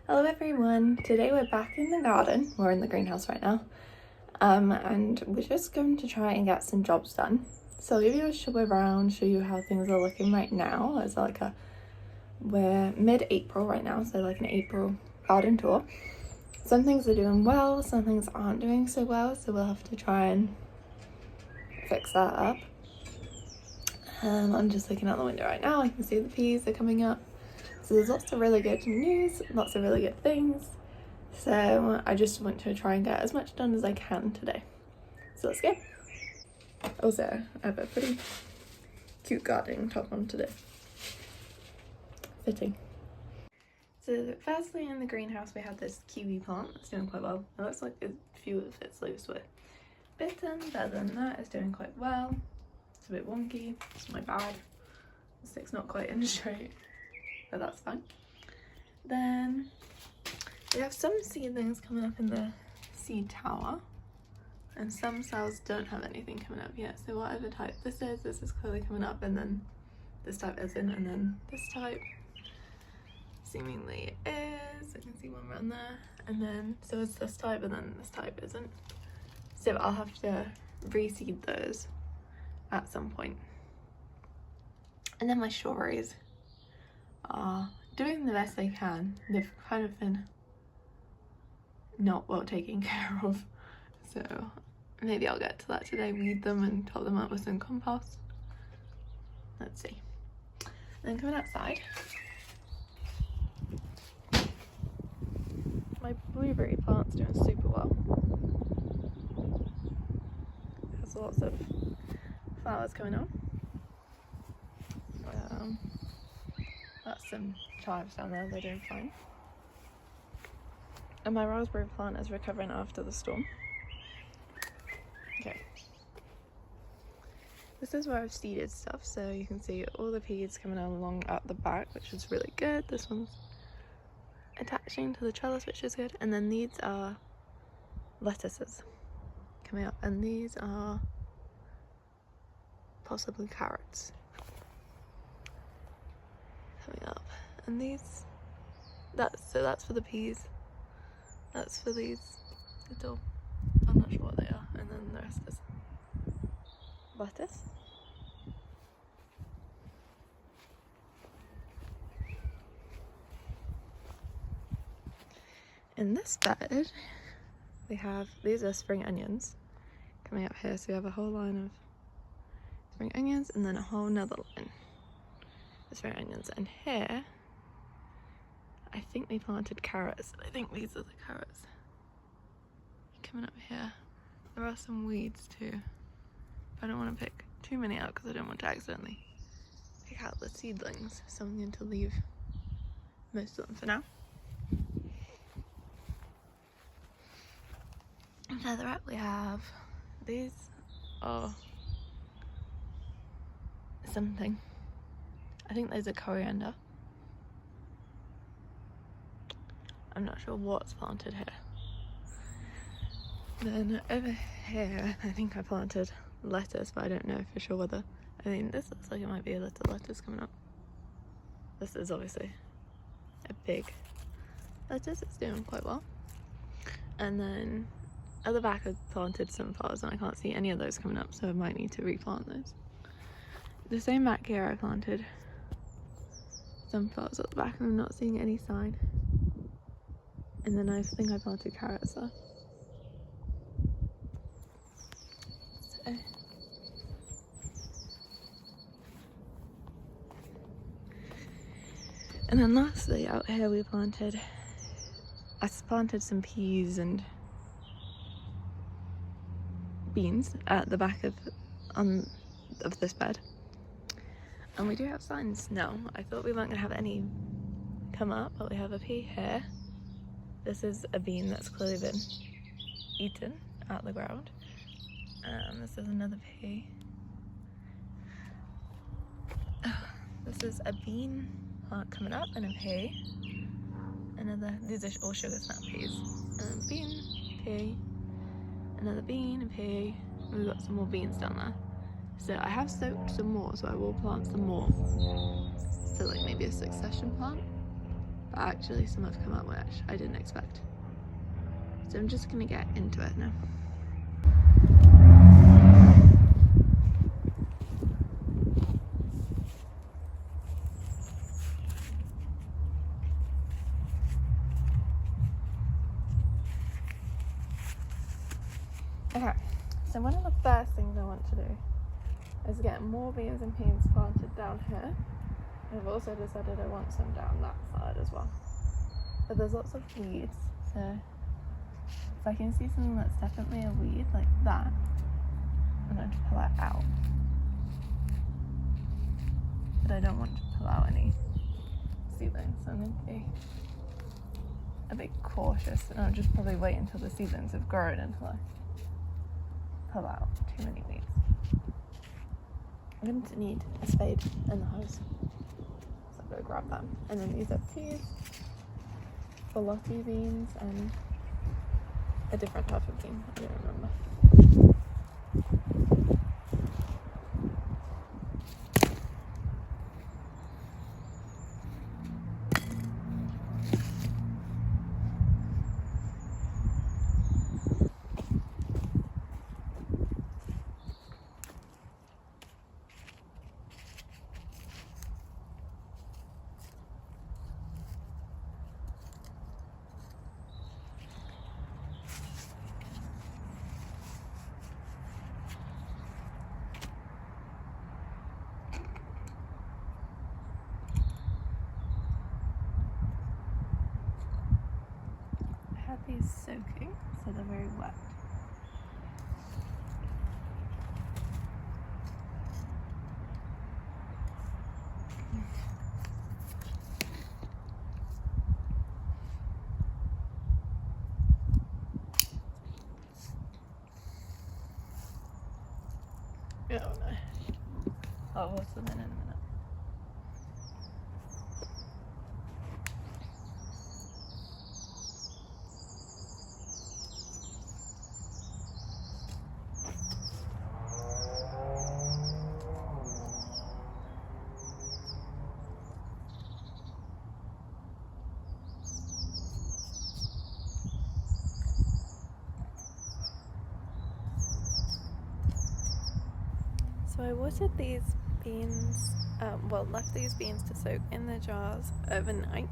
Hello everyone, today we're back in the garden. We're in the greenhouse right now, and we're just going to try and get some jobs done. So I'll give you a show around, show you how things are looking right now. We're mid-April right now, so like an April garden tour. Some things are doing well, some things aren't doing so well, so we'll have to try and fix that up. I'm just looking out the window right now. I can see the peas are coming up. So there's lots of really good news, lots of really good things. So I just want to try and get as much done as I can today. So let's go. Also, I have a pretty cute gardening top on today. Fitting. So firstly in the greenhouse we have this kiwi plant that's doing quite well. It looks like a few of its leaves were bitten, but other than that it's doing quite well. It's a bit wonky, it's my bad. The stick's not quite in straight, but that's fine. Then we have some seedlings coming up in the seed tower, and some cells don't have anything coming up yet. So whatever type this is clearly coming up, and then this type isn't, and then this type seemingly is. I can see one around there, and then so it's this type, and then this type isn't. So I'll have to reseed those at some point. And then my strawberries are doing the best they can. They've kind of been not well taken care of, so maybe I'll get to that today, weed them and top them up with some compost. Let's see. Then coming outside, my blueberry plant's doing super well. Has lots of flowers coming on. That's some chives down there, they're doing fine. And my raspberry plant is recovering after the storm. Okay. This is where I've seeded stuff, so you can see all the peas coming along at the back, which is really good. This one's attaching to the trellis, which is good. And then these are lettuces coming up, and these are possibly carrots coming up. And these, that's for the peas. That's for these little, I'm not sure what they are, and then the rest is lettuce. In this bed, we have, these are spring onions coming up here, so we have a whole line of spring onions, and then a whole nother line of spring onions. And here, I think we planted carrots. I think these are the carrots coming up here. There are some weeds too. I don't want to pick too many out because I don't want to accidentally pick out the seedlings, so I'm going to leave most of them for now. And further up we have, these are something. I think those are coriander. I'm not sure what's planted here. Then over here, I think I planted lettuce, but I don't know for sure whether, I mean, this looks like it might be a little lettuce coming up. This is obviously a big lettuce, it's doing quite well. And then at the back I planted sunflowers, and I can't see any of those coming up, so I might need to replant those. The same back here, I planted sunflowers at the back, and I'm not seeing any sign. And then I think I planted carrots there. So. And then lastly, out here I planted some peas and beans at the back of this bed. And we do have signs now. I thought we weren't gonna have any come up, but we have a pea here. This is a bean that's clearly been eaten out the ground. This is another pea. This is a bean plant coming up, and a pea. These are all sugar snap peas. Bean, pea, another bean, a pea. We've got some more beans down there. So I have soaked some more, so I will plant some more. So like maybe a succession plant. but actually some have come out which I didn't expect. So I'm just gonna get into it now. Okay, so one of the first things I want to do is get more beans and peas planted down here. I've also decided I want some down that side as well. But there's lots of weeds, so if I can see something that's definitely a weed like that, I'm going to pull it out. But I don't want to pull out any seedlings, so I'm going to be a bit cautious, and I'll just probably wait until the seedlings have grown until I pull out too many weeds. I'm going to need a spade and the hose, so I'm going to grab them. And then these are peas, borlotti beans, and a different type of bean, I don't remember. I had these soaking, so they're very wet. Oh no. I'll water them in a minute. So I watered these beans, left these beans to soak in the jars overnight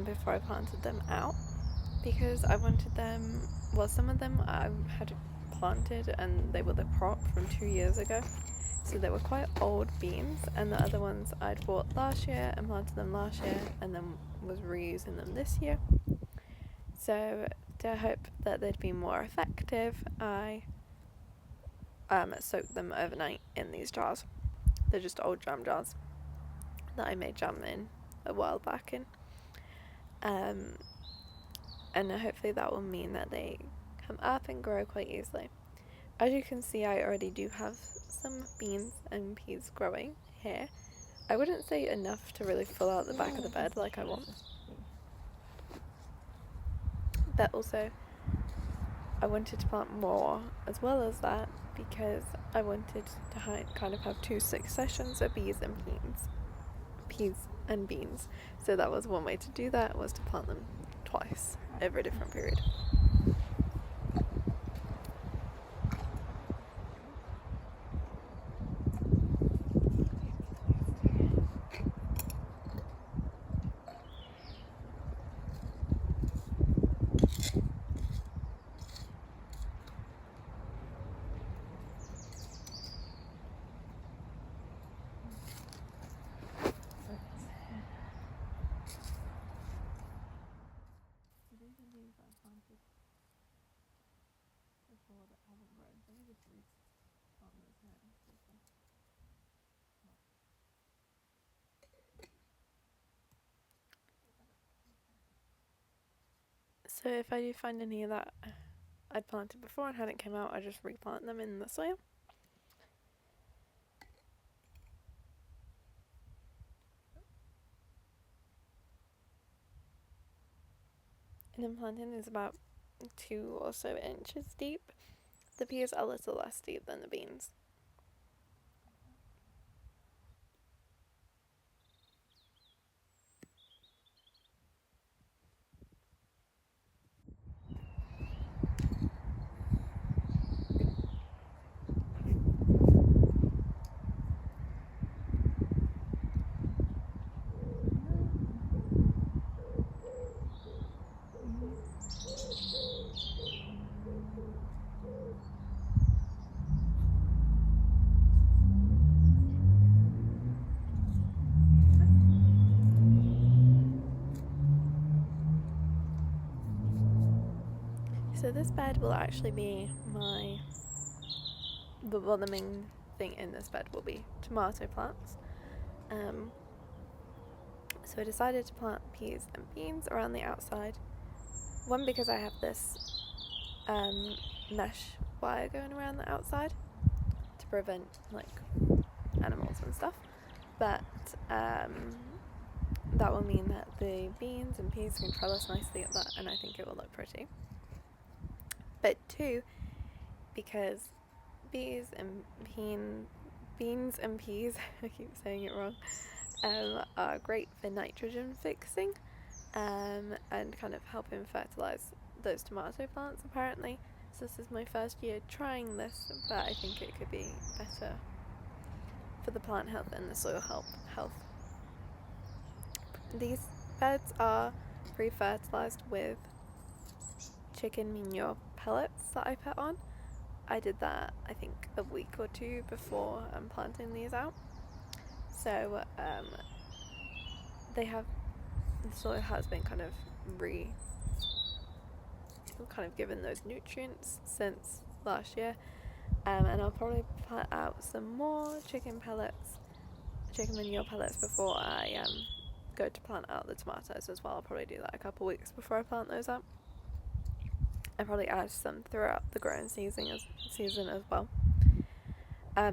before I planted them out, because I wanted them, some of them I had planted and they were the crop from 2 years ago, so they were quite old beans, and the other ones I'd bought last year and planted them last year and then was reusing them this year. So to hope that they'd be more effective, I soaked them overnight in these jars. They're just old jam jars that I made jam in a while back in. And hopefully that will mean that they come up and grow quite easily. As you can see, I already do have some beans and peas growing here. I wouldn't say enough to really fill out the back of the bed like I want. But also, I wanted to plant more as well as that, because I wanted to kind of have 2 successions of peas and beans. So that was one way to do that, was to plant them twice over a different period. So if I do find any that I'd planted before and hadn't come out, I just replant them in the soil. And then planting is about 2 or so inches deep. The peas are a little less deep than the beans. So this bed will actually be the main thing in this bed will be tomato plants. So I decided to plant peas and beans around the outside. One, because I have this mesh wire going around the outside to prevent like animals and stuff, but that will mean that the beans and peas can trellis nicely at that, and I think it will look pretty. But two, because beans and peas I keep saying it wrong, are great for nitrogen fixing and kind of helping fertilise those tomato plants apparently. So this is my first year trying this, but I think it could be better for the plant health and the soil health. These beds are pre-fertilised with chicken manure pellets that I put on. I did that I think a week or two before planting these out. So the soil has been kind of given those nutrients since last year, and I'll probably plant out some more chicken manure pellets before I go to plant out the tomatoes as well. I'll probably do that a couple weeks before I plant those out. I'll probably add some throughout the growing season as well,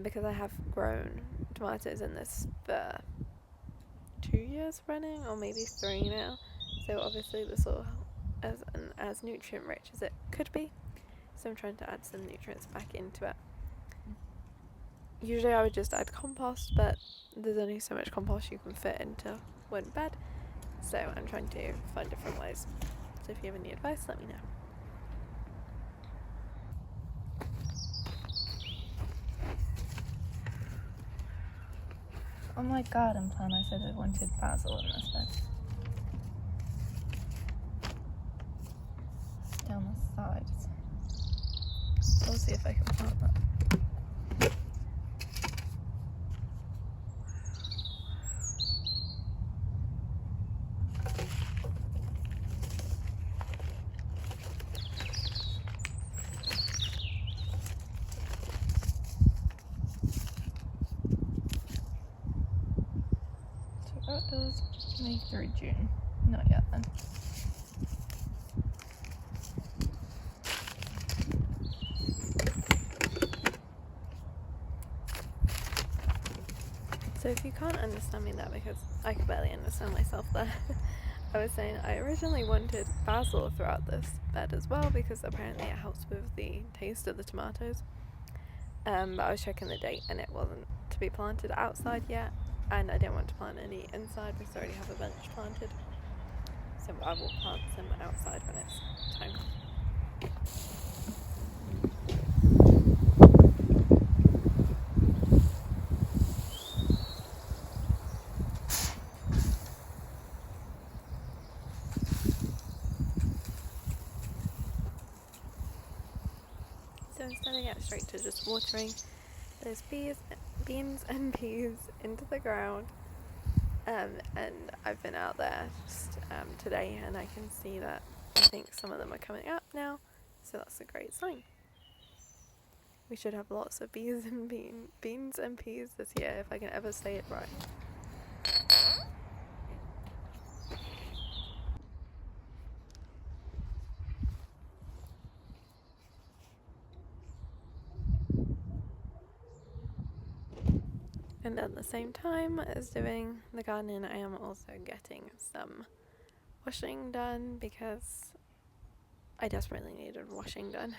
because I have grown tomatoes in this for 2 years running, or maybe 3 now, so obviously the soil isn't as nutrient rich as it could be, so I'm trying to add some nutrients back into it. Usually I would just add compost, but there's only so much compost you can fit into one bed, so I'm trying to find different ways. So if you have any advice, let me know. On my garden plan I said I wanted basil in this bed. Down the sides. I'll see if I can plant that. So that does May through June. Not yet then. So if you can't understand me there, because I could barely understand myself there, I was saying I originally wanted basil throughout this bed as well, because apparently it helps with the taste of the tomatoes. But I was checking the date and it wasn't to be planted outside yet, and I didn't want to plant any inside because I already have a bench planted. So I will plant some outside when it's time. So instead I get straight to just watering those beans and peas into the ground, and I've been out there just today, and I can see that I think some of them are coming up now, so that's a great sign. We should have lots of beans and peas this year, if I can ever say it right. And at the same time as doing the gardening, I am also getting some washing done, because I desperately needed washing done.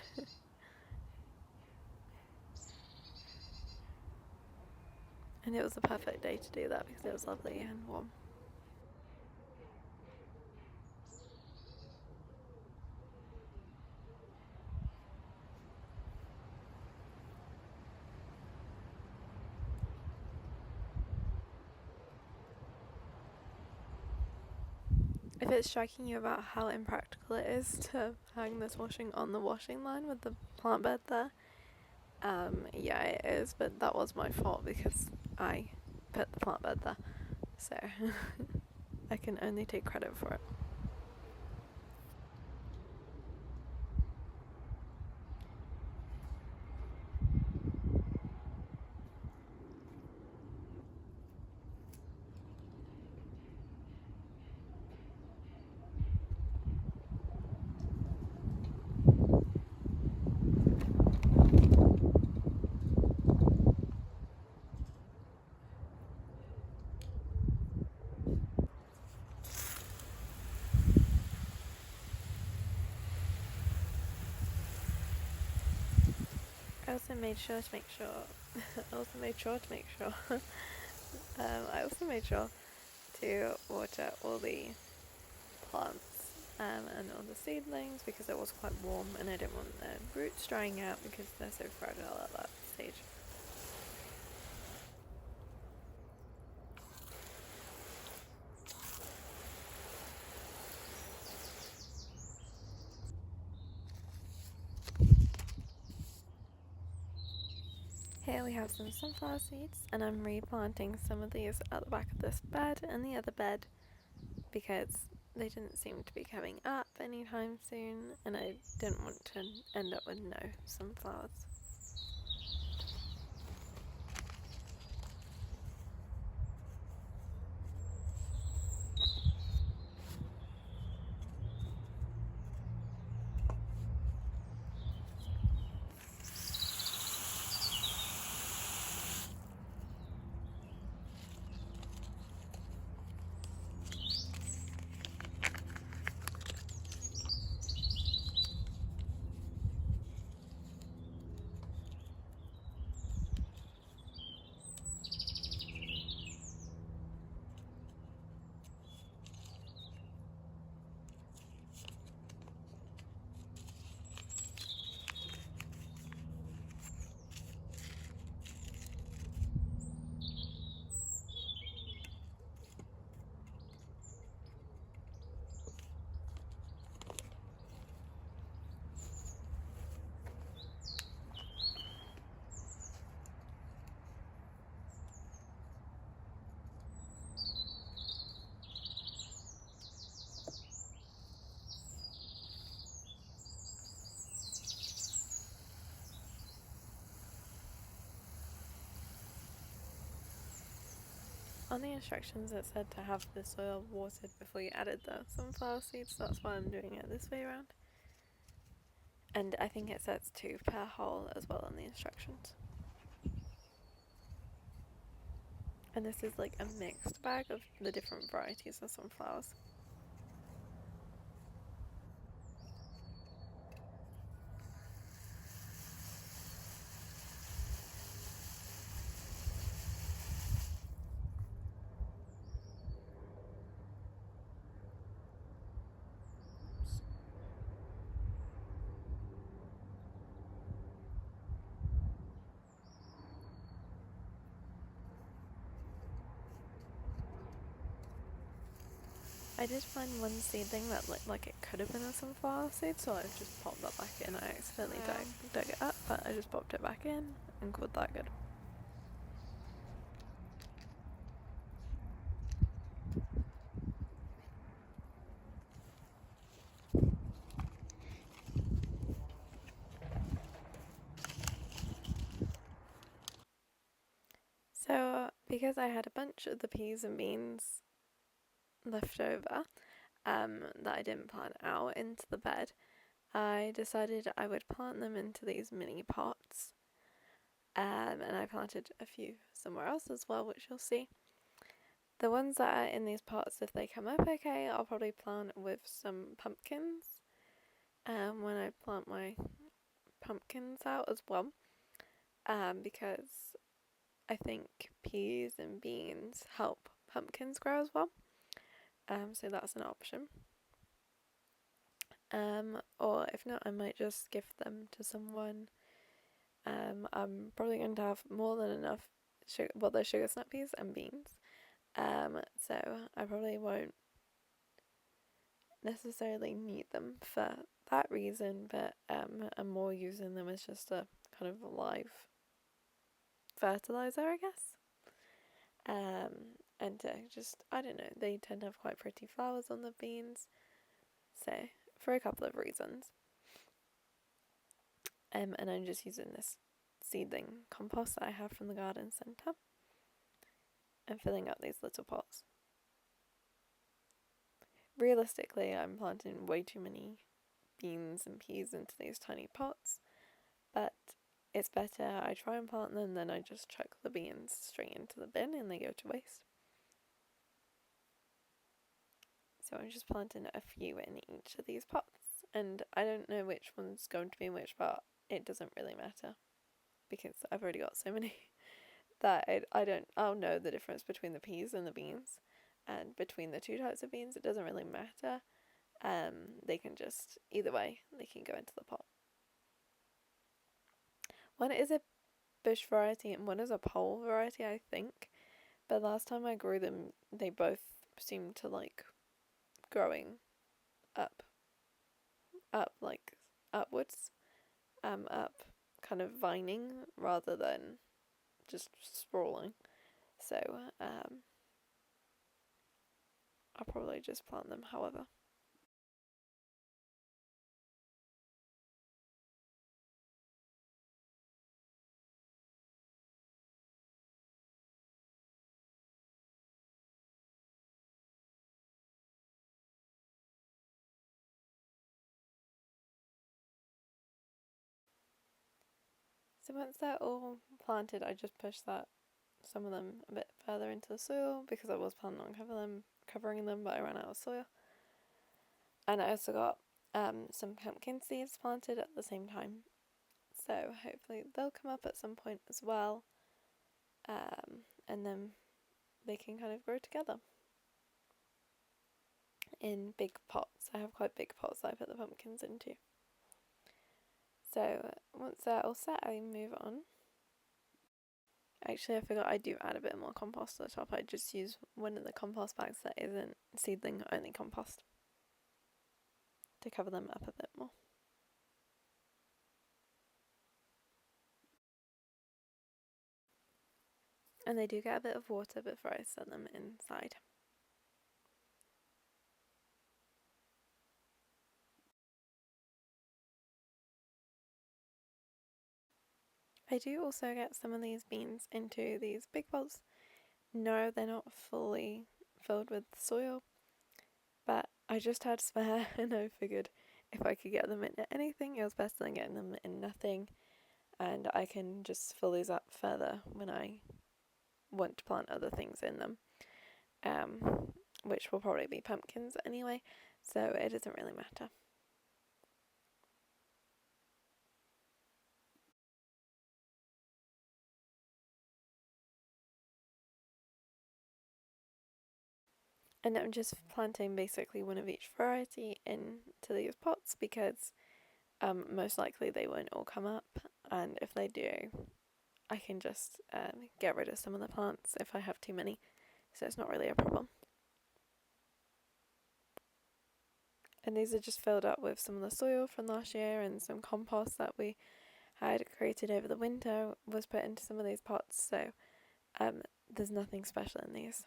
And it was the perfect day to do that because it was lovely and warm. If it's striking you about how impractical it is to hang this washing on the washing line with the plant bed there, yeah, it is, but that was my fault because I put the plant bed there, so I can only take credit for it. I also made sure to make sure. I also made sure to make sure. I also made sure to water all the plants and all the seedlings because it was quite warm and I didn't want the roots drying out because they're so fragile at that stage. Here we have some sunflower seeds and I'm replanting some of these at the back of this bed and the other bed because they didn't seem to be coming up anytime soon and I didn't want to end up with no sunflowers. On the instructions it said to have the soil watered before you added the sunflower seeds, so that's why I'm doing it this way around. And I think it says 2 per hole as well on the instructions. And this is like a mixed bag of the different varieties of sunflowers. I did find one seedling that looked like it could have been a sunflower seed, so I just popped that back in. I accidentally dug it up, but I just popped it back in and called that good. So, because I had a bunch of the peas and beans left over that I didn't plant out into the bed, I decided I would plant them into these mini pots. And I planted a few somewhere else as well, which you'll see. The ones that are in these pots, if they come up okay, I'll probably plant with some pumpkins when I plant my pumpkins out as well, because I think peas and beans help pumpkins grow as well, so that's an option. Or if not, I might just gift them to someone. I'm probably going to have more than enough there's sugar snap peas and beans, so I probably won't necessarily need them for that reason, but I'm more using them as just a kind of live fertilizer, I guess. And just, I don't know, they tend to have quite pretty flowers on the beans, so for a couple of reasons. And I'm just using this seedling compost that I have from the garden centre and filling up these little pots. Realistically, I'm planting way too many beans and peas into these tiny pots, but it's better I try and plant them than I just chuck the beans straight into the bin and they go to waste. So I'm just planting a few in each of these pots, and I don't know which one's going to be in which pot. It doesn't really matter. because I've already got so many that I'll know the difference between the peas and the beans, and between the two types of beans it doesn't really matter. They can just, either way, they can go into the pot. One is a bush variety and one is a pole variety, I think. But last time I grew them, they both seemed to like growing up, like upwards, up, kind of vining rather than just sprawling. So, I'll probably just plant them however. So once they're all planted, I just push some of them a bit further into the soil because I was planning on covering them, but I ran out of soil. And I also got some pumpkin seeds planted at the same time, so hopefully they'll come up at some point as well, and then they can kind of grow together in big pots. I have quite big pots that I put the pumpkins into. So once they're all set, I move on. Actually, I forgot I do add a bit more compost to the top. I just use one of the compost bags that isn't seedling only compost to cover them up a bit more. And they do get a bit of water before I set them inside. I do also get some of these beans into these big pots. No, they're not fully filled with soil, but I just had spare and I figured if I could get them into anything, it was better than getting them in nothing, and I can just fill these up further when I want to plant other things in them, which will probably be pumpkins anyway, so it doesn't really matter. And I'm just planting basically one of each variety into these pots because most likely they won't all come up, and if they do, I can just get rid of some of the plants if I have too many, so it's not really a problem. And these are just filled up with some of the soil from last year, and some compost that we had created over the winter was put into some of these pots, so there's nothing special in these.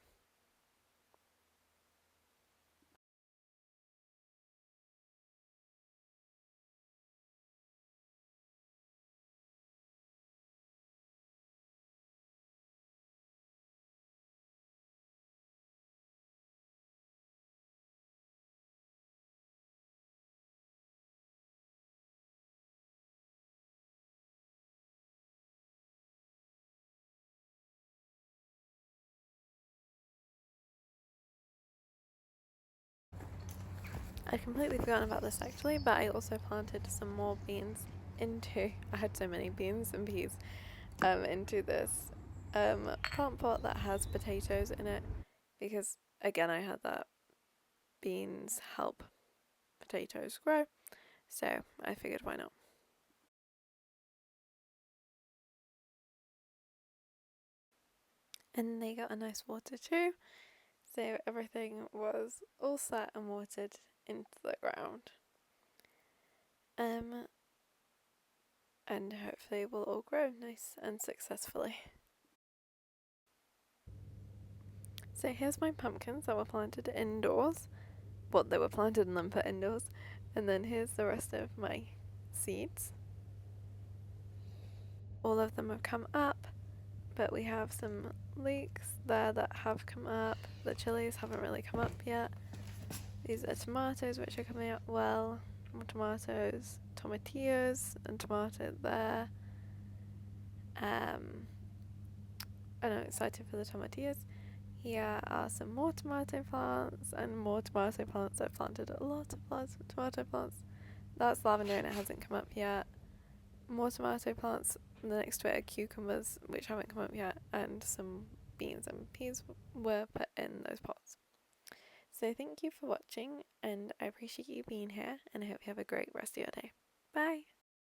I'd completely forgotten about this actually, but I also planted some more beans into, I had so many beans and peas, into this plant pot that has potatoes in it, because again I had that beans help potatoes grow, so I figured why not. And they got a nice water too, so everything was all set and watered into the ground. And hopefully will all grow nice and successfully. So here's my pumpkins that were planted indoors. Well, they were planted and then put indoors. And then here's the rest of my seeds. All of them have come up, but we have some leeks there that have come up. The chilies haven't really come up yet. These are tomatoes which are coming up well. More tomatoes, tomatillos, and tomato there. And I'm excited for the tomatillos. Here are some more tomato plants and more tomato plants. I've planted a lot of tomato plants. That's lavender and it hasn't come up yet. More tomato plants. the next to it are cucumbers, which haven't come up yet, and some beans and peas were put in those pots. So thank you for watching, and I appreciate you being here, and I hope you have a great rest of your day. Bye!